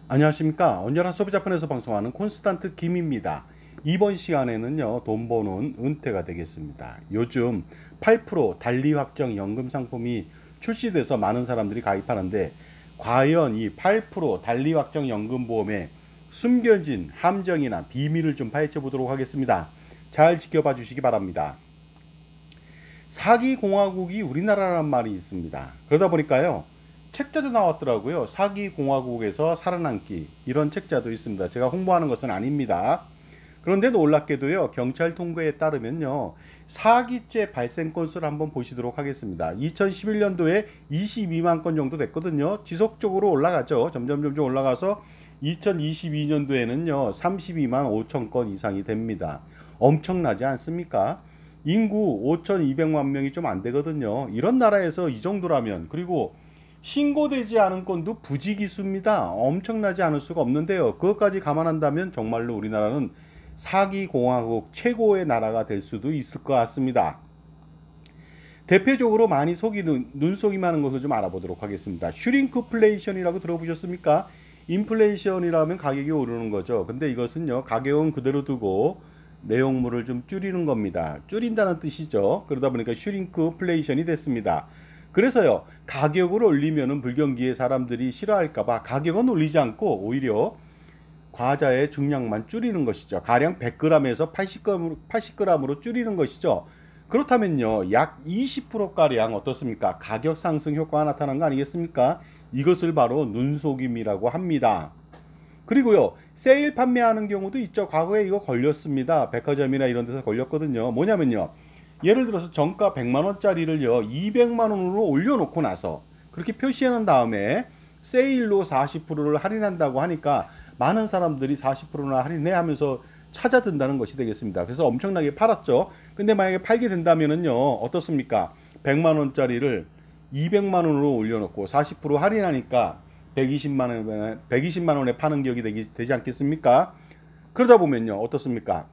안녕하십니까. 언제나 소비자판에서 방송하는 콘스탄트 김입니다. 이번 시간에는요, 돈 버는 은퇴가 되겠습니다. 요즘 8% 달리 확정 연금 상품이 출시돼서 많은 사람들이 가입하는데, 과연 이 8% 달리 확정 연금 보험의 숨겨진 함정이나 비밀을 좀 파헤쳐 보도록 하겠습니다. 잘 지켜봐 주시기 바랍니다. 사기공화국이 우리나라란 말이 있습니다. 그러다 보니까요, 책자도 나왔더라고요. 사기공화국에서 살아남기, 이런 책자도 있습니다. 제가 홍보하는 것은 아닙니다. 그런데 놀랍게도요, 경찰 통계에 따르면요, 사기죄 발생 건수를 한번 보시도록 하겠습니다. 2011년도에 22만 건 정도 됐거든요. 지속적으로 올라가죠. 점점 올라가서 2022년도에는요 32만 5천 건 이상이 됩니다. 엄청나지 않습니까? 인구 5,200만 명이 좀 안 되거든요. 이런 나라에서 이 정도라면, 그리고 신고되지 않은 건도 부지기수입니다. 엄청나지 않을 수가 없는데요. 그것까지 감안한다면 정말로 우리나라는 사기공화국 최고의 나라가 될 수도 있을 것 같습니다. 대표적으로 많이 속이는, 눈속임 하는 것을 좀 알아보도록 하겠습니다. 슈링크플레이션이라고 들어보셨습니까? 인플레이션이라면 가격이 오르는 거죠. 근데 이것은요, 가격은 그대로 두고 내용물을 좀 줄이는 겁니다. 줄인다는 뜻이죠. 그러다 보니까 슈링크플레이션이 됐습니다. 그래서요, 가격을 올리면은 불경기에 사람들이 싫어할까봐 가격은 올리지 않고 오히려 과자의 중량만 줄이는 것이죠. 가령 100g에서 80g으로 줄이는 것이죠. 그렇다면요, 약 20%가량 어떻습니까? 가격 상승 효과가 나타난 거 아니겠습니까? 이것을 바로 눈속임이라고 합니다. 그리고요, 세일 판매하는 경우도 있죠. 과거에 이거 걸렸습니다. 백화점이나 이런 데서 걸렸거든요. 뭐냐면요, 예를 들어서 정가 100만원짜리를요 200만원으로 올려놓고 나서 그렇게 표시해 놓은 다음에 세일로 40%를 할인한다고 하니까 많은 사람들이 40%나 할인해 하면서 찾아든다는 것이 되겠습니다. 그래서 엄청나게 팔았죠. 근데 만약에 팔게 된다면은요, 어떻습니까? 100만원짜리를 200만원으로 올려놓고 40% 할인하니까 120만원에 파는 격이 되지 않겠습니까? 그러다 보면요, 어떻습니까?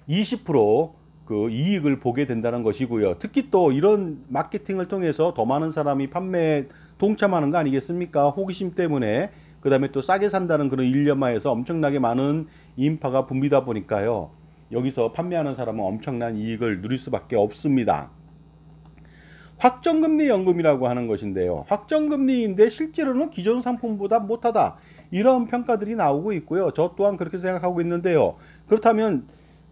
20%그 이익을 보게 된다는 것이고요. 특히 또 이런 마케팅을 통해서 더 많은 사람이 판매에 동참하는 거 아니겠습니까? 호기심 때문에. 그 다음에 또 싸게 산다는 그런 일념하에서 엄청나게 많은 인파가 붐비다 보니까요, 여기서 판매하는 사람은 엄청난 이익을 누릴 수밖에 없습니다. 확정금리 연금이라고 하는 것인데요, 확정금리인데 실제로는 기존 상품보다 못하다, 이런 평가들이 나오고 있고요. 저 또한 그렇게 생각하고 있는데요. 그렇다면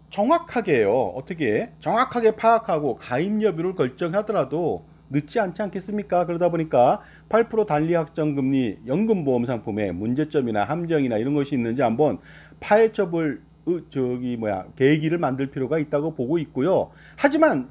정확하게요, 어떻게 정확하게 파악하고 가입 여부를 결정하더라도 늦지 않지 않겠습니까? 그러다 보니까 8% 단리 확정금리 연금보험 상품에 문제점이나 함정이나 이런 것이 있는지 한번 파헤쳐볼 계기를 만들 필요가 있다고 보고 있고요. 하지만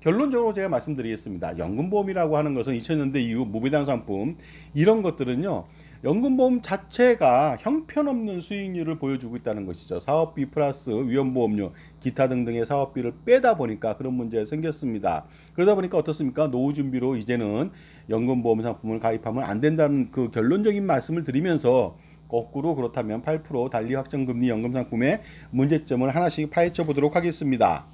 결론적으로 제가 말씀드리겠습니다. 연금보험이라고 하는 것은 2000년대 이후 무배당 상품, 이런 것들은요, 연금보험 자체가 형편없는 수익률을 보여주고 있다는 것이죠. 사업비 플러스 위험보험료, 기타 등등의 사업비를 빼다 보니까 그런 문제가 생겼습니다. 그러다 보니까 어떻습니까? 노후 준비로 이제는 연금보험 상품을 가입하면 안 된다는 그 결론적인 말씀을 드리면서, 거꾸로 그렇다면 8% 달리 확정금리 연금 상품의 문제점을 하나씩 파헤쳐 보도록 하겠습니다.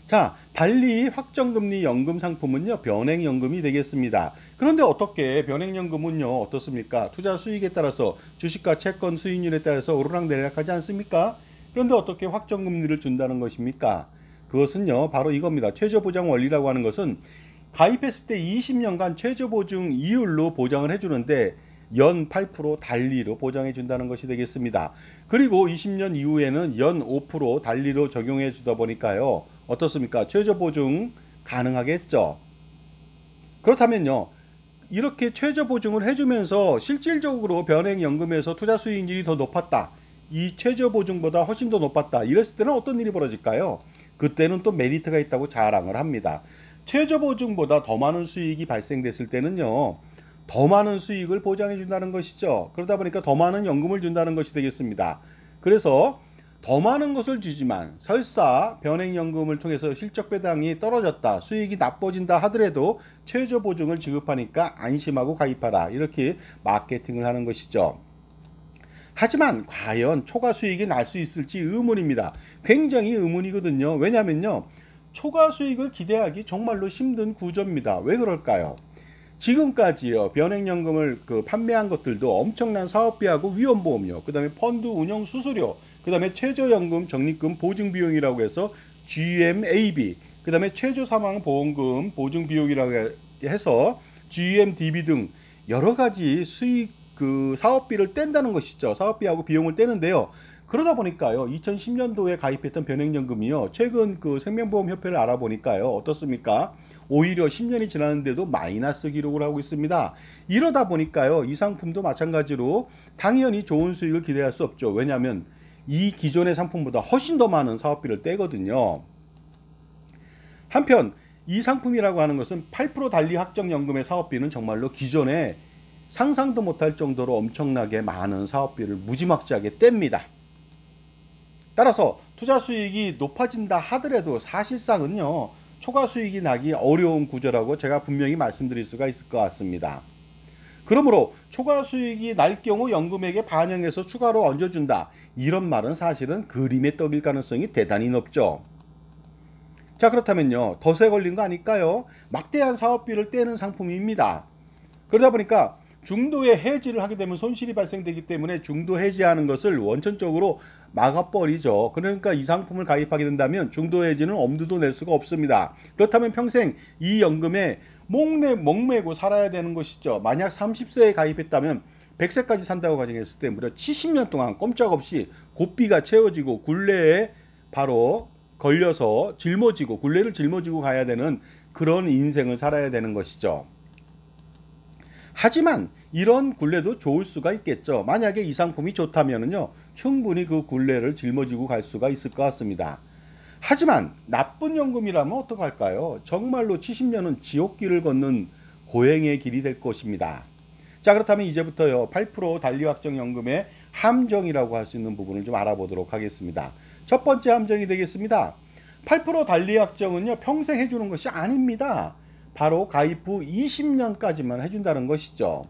자, 달리 확정금리 연금 상품은요, 변액연금이 되겠습니다. 그런데 어떻게 변액연금은요, 어떻습니까? 투자 수익에 따라서 주식과 채권 수익률에 따라서 오르락내리락하지 않습니까? 그런데 어떻게 확정금리를 준다는 것입니까? 그것은요, 바로 이겁니다. 최저보장 원리라고 하는 것은 가입했을 때 20년간 최저보증 이율로 보장을 해주는데 연 8% 달리로 보장해 준다는 것이 되겠습니다. 그리고 20년 이후에는 연 5% 달리로 적용해 주다 보니까요, 어떻습니까? 최저보증 가능하겠죠. 그렇다면요, 이렇게 최저보증을 해주면서 실질적으로 변액연금에서 투자 수익률이 더 높았다, 이 최저보증보다 훨씬 더 높았다, 이랬을 때는 어떤 일이 벌어질까요? 그때는 또 메리트가 있다고 자랑을 합니다. 최저보증보다 더 많은 수익이 발생됐을 때는요, 더 많은 수익을 보장해 준다는 것이죠. 그러다 보니까 더 많은 연금을 준다는 것이 되겠습니다. 그래서 더 많은 것을 주지만 설사 변액연금을 통해서 실적 배당이 떨어졌다, 수익이 나빠진다 하더라도 최저보증을 지급하니까 안심하고 가입하라, 이렇게 마케팅을 하는 것이죠. 하지만 과연 초과 수익이 날 수 있을지 의문입니다. 굉장히 의문이거든요. 왜냐면요, 초과 수익을 기대하기 정말로 힘든 구조입니다. 왜 그럴까요? 지금까지요 변액연금을 판매한 것들도 엄청난 사업비하고 위험보험료, 그 다음에 펀드 운영 수수료, 그 다음에 최저연금 적립금 보증비용이라고 해서 GMAB, 그 다음에 최저사망보험금 보증비용이라고 해서 GMDB 등 여러가지 수익 사업비를 뗀다는 것이죠. 사업비하고 비용을 떼는데요. 그러다 보니까요 2010년도에 가입했던 변액연금이요 최근 생명보험협회를 알아보니까요 어떻습니까? 오히려 10년이 지났는데도 마이너스 기록을 하고 있습니다. 이러다 보니까요 이 상품도 마찬가지로 당연히 좋은 수익을 기대할 수 없죠. 왜냐하면 이 기존의 상품보다 훨씬 더 많은 사업비를 떼거든요. 한편 이 상품이라고 하는 것은 8% 달리 확정연금의 사업비는 정말로 기존에 상상도 못할 정도로 엄청나게 많은 사업비를 무지막지하게 뗍니다. 따라서 투자 수익이 높아진다 하더라도 사실상은요 초과 수익이 나기 어려운 구조라고 제가 분명히 말씀드릴 수가 있을 것 같습니다. 그러므로 초과 수익이 날 경우 연금액에 반영해서 추가로 얹어준다, 이런 말은 사실은 그림의 떡일 가능성이 대단히 높죠. 자, 그렇다면요 덫에 걸린 거 아닐까요? 막대한 사업비를 떼는 상품입니다. 그러다 보니까 중도에 해지를 하게 되면 손실이 발생되기 때문에 중도 해지하는 것을 원천적으로 막아버리죠. 그러니까 이 상품을 가입하게 된다면 중도 해지는 엄두도 낼 수가 없습니다. 그렇다면 평생 이 연금에 목매고 살아야 되는 것이죠. 만약 30세에 가입했다면 100세까지 산다고 가정했을 때 무려 70년 동안 꼼짝없이 고삐가 채워지고 굴레에 바로 걸려서 굴레를 짊어지고 가야 되는 그런 인생을 살아야 되는 것이죠. 하지만 이런 굴레도 좋을 수가 있겠죠. 만약에 이 상품이 좋다면요 충분히 그 굴레를 짊어지고 갈 수가 있을 것 같습니다. 하지만 나쁜 연금이라면 어떡할까요? 정말로 70년은 지옥길을 걷는 고행의 길이 될 것입니다. 자, 그렇다면 이제부터요 8% 달리확정연금의 함정이라고 할 수 있는 부분을 좀 알아보도록 하겠습니다. 첫 번째 함정이 되겠습니다. 8% 달리확정은요 평생 해주는 것이 아닙니다. 바로 가입 후 20년까지만 해준다는 것이죠.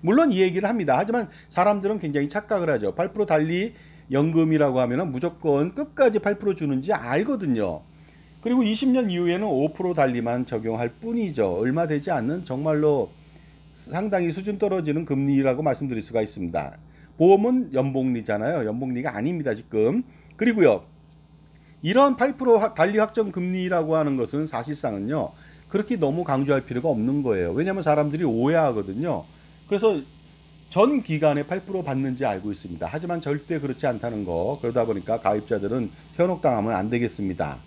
물론 이 얘기를 합니다. 하지만 사람들은 굉장히 착각을 하죠. 8% 달리 연금이라고 하면 무조건 끝까지 8% 주는지 알거든요. 그리고 20년 이후에는 5% 달리만 적용할 뿐이죠. 얼마 되지 않는 정말로 상당히 수준 떨어지는 금리라고 말씀드릴 수가 있습니다. 보험은 연봉리잖아요. 연봉리가 아닙니다 지금. 그리고요 이런 8% 달리 확정 금리라고 하는 것은 사실상은요 그렇게 너무 강조할 필요가 없는 거예요. 왜냐하면 사람들이 오해하거든요. 그래서 전 기간에 8% 받는지 알고 있습니다. 하지만 절대 그렇지 않다는 거. 그러다 보니까 가입자들은 현혹당하면 안 되겠습니다.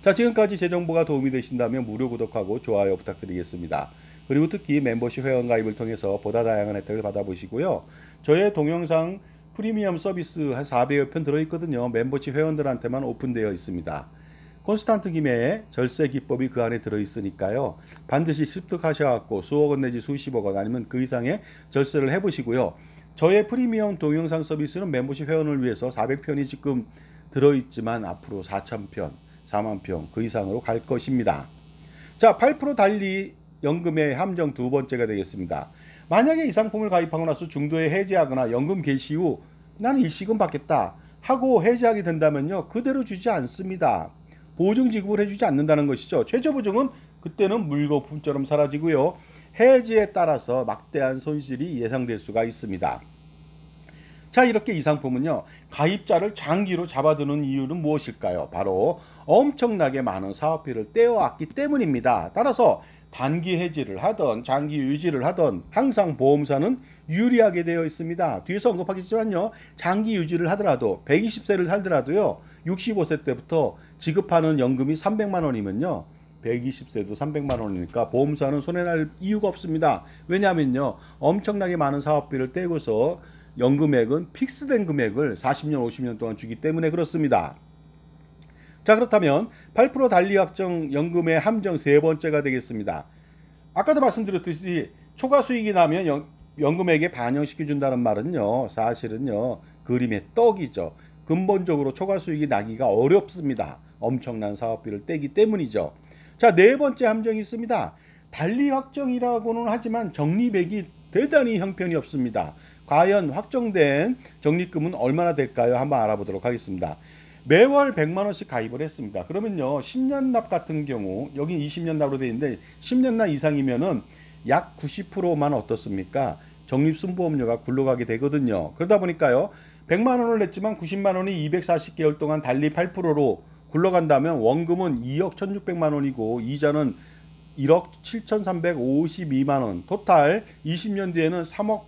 자, 지금까지 제 정보가 도움이 되신다면 무료 구독하고 좋아요 부탁드리겠습니다. 그리고 특히 멤버십 회원 가입을 통해서 보다 다양한 혜택을 받아보시고요. 저의 동영상 프리미엄 서비스 한 400여 편 들어있거든요. 멤버십 회원들한테만 오픈되어 있습니다. 콘스탄트 김의 절세 기법이 그 안에 들어있으니까요. 반드시 습득하셔갖고 수억 원 내지 수십억 원 아니면 그 이상의 절세를 해보시고요. 저의 프리미엄 동영상 서비스는 멤버십 회원을 위해서 400편이 지금 들어있지만 앞으로 4,000편, 4만편 그 이상으로 갈 것입니다. 자, 8% 달리 연금의 함정 두 번째가 되겠습니다. 만약에 이 상품을 가입하고 나서 중도에 해지하거나 연금 개시 후 나는 일시금 받겠다 하고 해지하게 된다면요 그대로 주지 않습니다. 보증 지급을 해주지 않는다는 것이죠. 최저보증은 그때는 물거품처럼 사라지고요. 해지에 따라서 막대한 손실이 예상될 수가 있습니다. 자, 이렇게 이 상품은요 가입자를 장기로 잡아두는 이유는 무엇일까요? 바로 엄청나게 많은 사업비를 떼어왔기 때문입니다. 따라서 단기 해지를 하던 장기 유지를 하던 항상 보험사는 유리하게 되어 있습니다. 뒤에서 언급하겠지만요 장기 유지를 하더라도 120세를 살더라도요 65세 때부터 지급하는 연금이 300만 원이면요 120세도 300만 원이니까 보험사는 손해날 이유가 없습니다. 왜냐하면요 엄청나게 많은 사업비를 떼고서 연금액은 픽스된 금액을 40년 50년 동안 주기 때문에 그렇습니다. 자, 그렇다면 8% 달리 확정 연금의 함정 세 번째가 되겠습니다. 아까도 말씀드렸듯이 초과 수익이 나면 연금액에 반영시켜 준다는 말은요 사실은요 그림의 떡이죠. 근본적으로 초과 수익이 나기가 어렵습니다. 엄청난 사업비를 떼기 때문이죠. 자, 네 번째 함정이 있습니다. 달리 확정이라고는 하지만 적립액이 대단히 형편이 없습니다. 과연 확정된 적립금은 얼마나 될까요? 한번 알아보도록 하겠습니다. 매월 100만 원씩 가입을 했습니다. 그러면요 10년 납 같은 경우 여기 20년 납으로 되어 있는데 10년 납 이상이면은 약 90%만 어떻습니까? 적립순보험료가 굴러가게 되거든요. 그러다 보니까요. 100만 원을 냈지만 90만 원이 240개월 동안 달리 8%로 굴러간다면 원금은 2억 1600만 원이고 이자는 1억 7352만 원, 토탈 20년 뒤에는 3억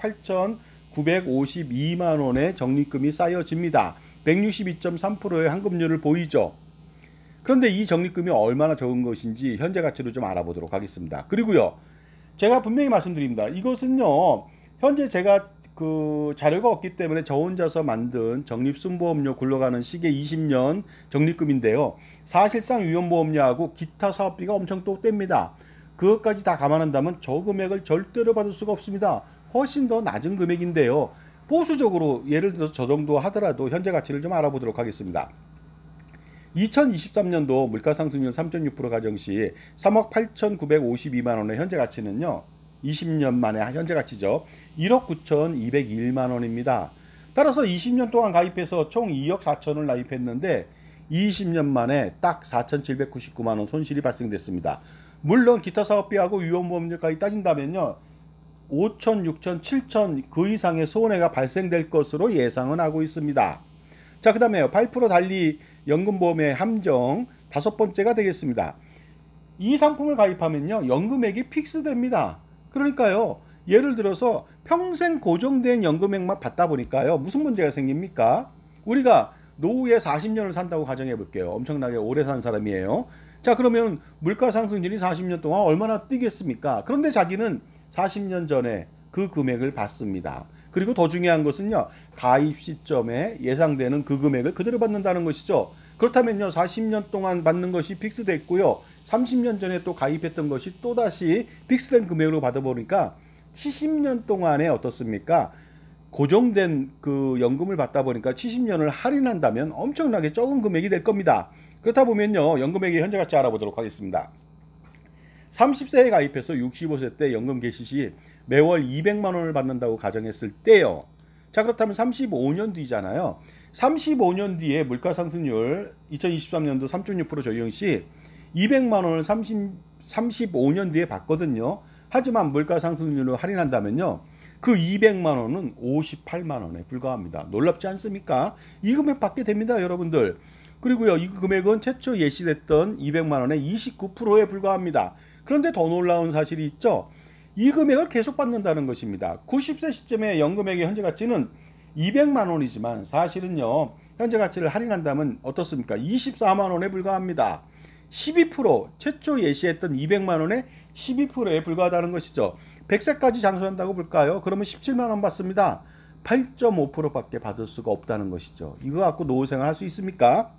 8952만 원의 적립금이 쌓여집니다. 162.3%의 환급률을 보이죠. 그런데 이 적립금이 얼마나 적은 것인지 현재 가치로 좀 알아보도록 하겠습니다. 그리고요, 제가 분명히 말씀드립니다. 이것은요, 현재 제가 그 자료가 없기 때문에 저 혼자서 만든 적립순보험료 굴러가는 시계 20년 적립금인데요. 사실상 위험보험료하고 기타 사업비가 엄청 또 뗍니다. 그것까지 다 감안한다면 저 금액을 절대로 받을 수가 없습니다. 훨씬 더 낮은 금액인데요. 보수적으로 예를 들어서 저 정도 하더라도 현재 가치를 좀 알아보도록 하겠습니다. 2023년도 물가상승률 3.6% 가정 시 3억 8,952만 원의 현재 가치는요. 20년 만에 현재 가치죠. 1억 9,201만 원입니다. 따라서 20년 동안 가입해서 총 2억 4천을 납입했는데 20년 만에 딱 4,799만 원 손실이 발생됐습니다. 물론 기타 사업비하고 위험보험료까지 따진다면요. 5천, 6천, 7천 그 이상의 손해가 발생될 것으로 예상은 하고 있습니다. 자, 그 다음에 8% 달리 연금보험의 함정 다섯 번째가 되겠습니다. 이 상품을 가입하면요. 연금액이 픽스됩니다. 그러니까요. 예를 들어서 평생 고정된 연금액만 받다 보니까요. 무슨 문제가 생깁니까? 우리가 노후에 40년을 산다고 가정해 볼게요. 엄청나게 오래 산 사람이에요. 자, 그러면 물가 상승률이 40년 동안 얼마나 뛰겠습니까? 그런데 자기는 40년 전에 그 금액을 받습니다. 그리고 더 중요한 것은요. 가입 시점에 예상되는 그 금액을 그대로 받는다는 것이죠. 그렇다면요. 40년 동안 받는 것이 픽스됐고요. 30년 전에 또 가입했던 것이 또다시 픽스된 금액으로 받아보니까 70년 동안에 어떻습니까? 고정된 그 연금을 받다 보니까 70년을 할인한다면 엄청나게 적은 금액이 될 겁니다. 그렇다 보면요. 연금액의 현재 가치 알아보도록 하겠습니다. 30세에 가입해서 65세 때 연금 개시 시 매월 200만 원을 받는다고 가정했을 때요. 자, 그렇다면 35년 뒤잖아요. 35년 뒤에 물가상승률 2023년도 3.6% 적용 시 200만 원을 35년 뒤에 받거든요. 하지만 물가상승률을 할인한다면요. 그 200만 원은 58만 원에 불과합니다. 놀랍지 않습니까? 이 금액 받게 됩니다, 여러분들. 그리고요, 이 금액은 최초 예시됐던 200만 원의 29%에 불과합니다. 그런데 더 놀라운 사실이 있죠. 이 금액을 계속 받는다는 것입니다. 90세 시점의 연금액의 현재 가치는 200만 원이지만 사실은요. 현재 가치를 할인한다면 어떻습니까? 24만 원에 불과합니다. 12% 최초 예시했던 200만 원의 12%에 불과하다는 것이죠. 100세까지 장수한다고 볼까요? 그러면 17만 원 받습니다. 8.5%밖에 받을 수가 없다는 것이죠. 이거 갖고 노후생활 할 수 있습니까?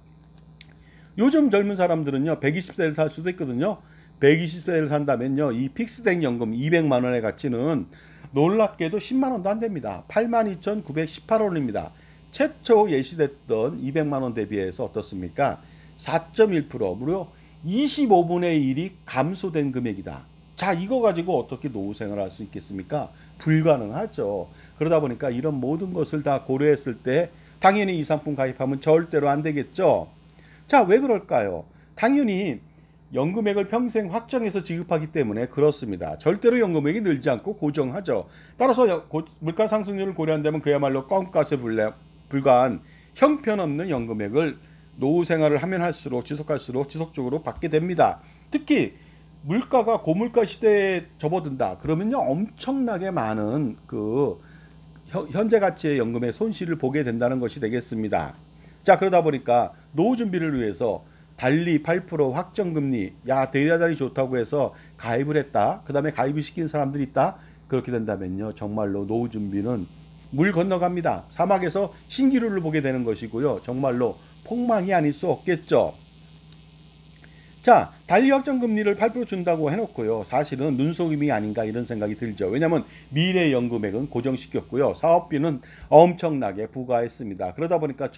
요즘 젊은 사람들은요. 120세를 살 수도 있거든요. 120세를 산다면요. 이 픽스된 연금 200만 원의 가치는 놀랍게도 10만 원도 안 됩니다. 82,918원입니다. 최초 예시됐던 200만 원 대비해서 어떻습니까? 4.1% 무려 25분의 1이 감소된 금액이다. 자, 이거 가지고 어떻게 노후 생활을 할 수 있겠습니까? 불가능하죠. 그러다 보니까 이런 모든 것을 다 고려했을 때 당연히 이 상품 가입하면 절대로 안 되겠죠. 자, 왜 그럴까요? 당연히 연금액을 평생 확정해서 지급하기 때문에 그렇습니다. 절대로 연금액이 늘지 않고 고정하죠. 따라서 물가 상승률을 고려한다면 그야말로 껌값에 불과한 형편없는 연금액을 노후 생활을 하면 할수록 지속할수록 지속적으로 받게 됩니다. 특히 물가가 고물가 시대에 접어든다. 그러면요 엄청나게 많은 그 현재 가치의 연금의 손실을 보게 된다는 것이 되겠습니다. 자, 그러다 보니까 노후 준비를 위해서 달리 8% 확정금리, 야 대단히 좋다고 해서 가입을 했다. 그 다음에 가입을 시킨 사람들이 있다. 그렇게 된다면요 정말로 노후 준비는 물 건너갑니다. 사막에서 신기루를 보게 되는 것이고요. 정말로 폭망이 아닐 수 없겠죠. 자, 달리 확정금리를 8% 준다고 해놓고요. 사실은 눈속임이 아닌가 이런 생각이 들죠. 왜냐하면 미래 연금액은 고정시켰고요. 사업비는 엄청나게 부과했습니다. 그러다 보니까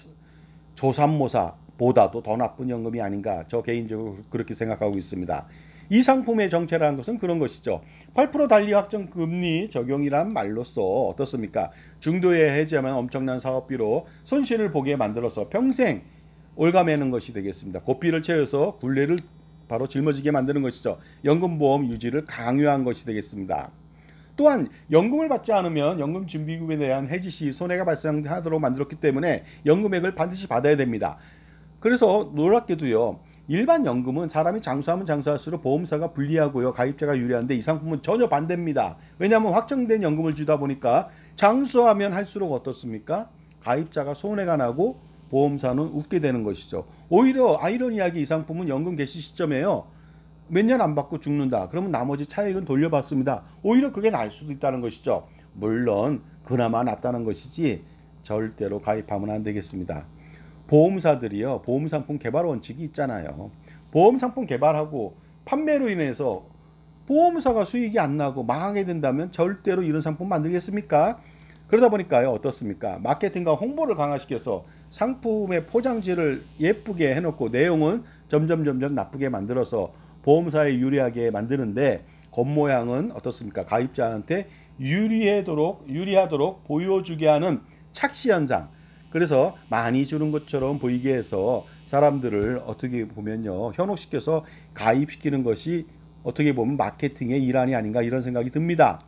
조삼모사보다도 더 나쁜 연금이 아닌가 저 개인적으로 그렇게 생각하고 있습니다. 이 상품의 정체라는 것은 그런 것이죠. 8% 달리 확정금리 적용이란 말로써 어떻습니까? 중도에 해지하면 엄청난 사업비로 손실을 보게 만들어서 평생 올가매는 것이 되겠습니다. 고삐를 채워서 굴레를 바로 짊어지게 만드는 것이죠. 연금보험 유지를 강요한 것이 되겠습니다. 또한 연금을 받지 않으면 연금준비금에 대한 해지 시 손해가 발생하도록 만들었기 때문에 연금액을 반드시 받아야 됩니다. 그래서 놀랍게도요, 일반 연금은 사람이 장수하면 장수할수록 보험사가 불리하고요, 가입자가 유리한데 이 상품은 전혀 반대입니다. 왜냐하면 확정된 연금을 주다 보니까 장수하면 할수록 어떻습니까? 가입자가 손해가 나고 보험사는 웃게 되는 것이죠. 오히려 아이러니하게 이 상품은 연금 개시 시점에요, 몇 년 안 받고 죽는다. 그러면 나머지 차익은 돌려받습니다. 오히려 그게 날 수도 있다는 것이죠. 물론 그나마 낫다는 것이지 절대로 가입하면 안 되겠습니다. 보험사들이요, 보험상품 개발 원칙이 있잖아요. 보험상품 개발하고 판매로 인해서 보험사가 수익이 안 나고 망하게 된다면 절대로 이런 상품 만들겠습니까? 그러다 보니까요, 어떻습니까? 마케팅과 홍보를 강화시켜서 상품의 포장지를 예쁘게 해놓고 내용은 점점 나쁘게 만들어서 보험사에 유리하게 만드는데 겉모양은 어떻습니까? 가입자한테 유리하도록 보여주게 하는 착시 현상. 그래서 많이 주는 것처럼 보이게 해서 사람들을 어떻게 보면요, 현혹시켜서 가입시키는 것이 어떻게 보면 마케팅의 일환이 아닌가, 이런 생각이 듭니다.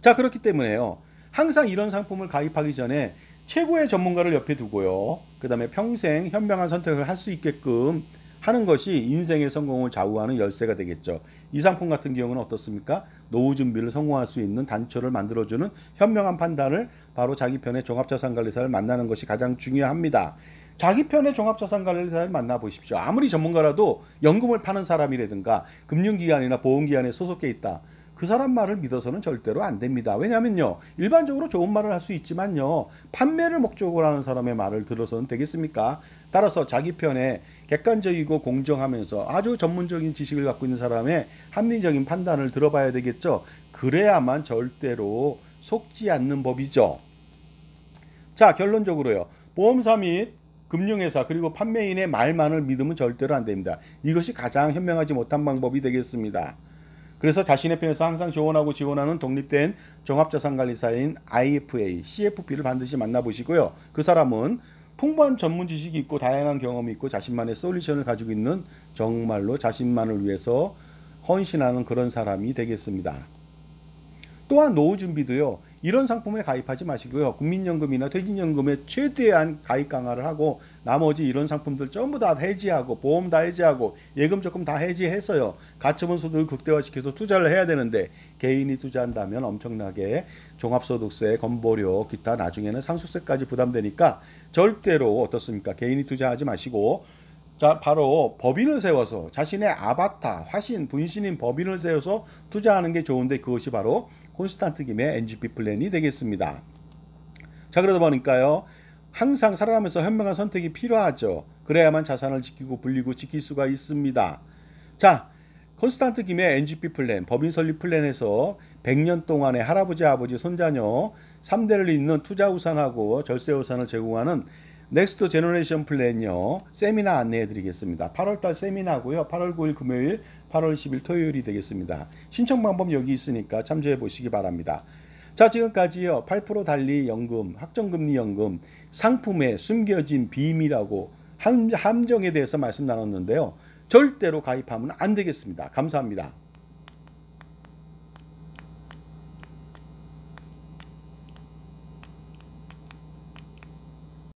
자, 그렇기 때문에요, 항상 이런 상품을 가입하기 전에 최고의 전문가를 옆에 두고요, 그 다음에 평생 현명한 선택을 할 수 있게끔 하는 것이 인생의 성공을 좌우하는 열쇠가 되겠죠. 이 상품 같은 경우는 어떻습니까? 노후 준비를 성공할 수 있는 단초를 만들어주는 현명한 판단을 바로 자기 편의 종합자산관리사를 만나는 것이 가장 중요합니다. 자기 편의 종합자산관리사를 만나보십시오. 아무리 전문가라도 연금을 파는 사람이라든가 금융기관이나 보험기관에 소속해 있다, 그 사람 말을 믿어서는 절대로 안 됩니다. 왜냐하면요, 일반적으로 좋은 말을 할 수 있지만요, 판매를 목적으로 하는 사람의 말을 들어서는 되겠습니까? 따라서 자기 편에 객관적이고 공정하면서 아주 전문적인 지식을 갖고 있는 사람의 합리적인 판단을 들어봐야 되겠죠. 그래야만 절대로 속지 않는 법이죠. 자, 결론적으로요, 보험사 및 금융회사 그리고 판매인의 말만을 믿으면 절대로 안 됩니다. 이것이 가장 현명하지 못한 방법이 되겠습니다. 그래서 자신의 편에서 항상 조언하고 지원하는 독립된 종합자산관리사인 IFA, CFP를 반드시 만나보시고요. 그 사람은 풍부한 전문 지식이 있고 다양한 경험이 있고 자신만의 솔루션을 가지고 있는, 정말로 자신만을 위해서 헌신하는 그런 사람이 되겠습니다. 또한 노후 준비도요, 이런 상품에 가입하지 마시고요, 국민연금이나 퇴직연금에 최대한 가입 강화를 하고 나머지 이런 상품들 전부 다 해지하고 보험 다 해지하고 예금 적금 다 해지해서요, 가처분 소득을 극대화시켜서 투자를 해야 되는데 개인이 투자한다면 엄청나게 종합소득세, 건보료, 기타 나중에는 상속세까지 부담되니까 절대로 어떻습니까? 개인이 투자하지 마시고, 자, 바로 법인을 세워서 자신의 아바타, 화신, 분신인 법인을 세워서 투자하는 게 좋은데 그것이 바로 콘스탄트 김의 NGP 플랜이 되겠습니다. 자, 그러다 보니까요, 항상 살아가면서 현명한 선택이 필요하죠. 그래야만 자산을 지키고 불리고 지킬 수가 있습니다. 자, 콘스탄트 김의 NGP 플랜, 법인 설립 플랜에서 100년 동안의 할아버지, 아버지, 손자녀 3대를 잇는 투자 우산하고 절세 우산을 제공하는 넥스트 제너레이션 플랜요, 세미나 안내해 드리겠습니다. 8월달 세미나고요, 8월 9일 금요일, 8월 10일 토요일이 되겠습니다. 신청 방법 여기 있으니까 참조해 보시기 바랍니다. 자, 지금까지요, 8% 달리 연금, 확정금리 연금 상품의 숨겨진 비밀하고 함정에 대해서 말씀 나눴는데요, 절대로 가입하면 안 되겠습니다. 감사합니다.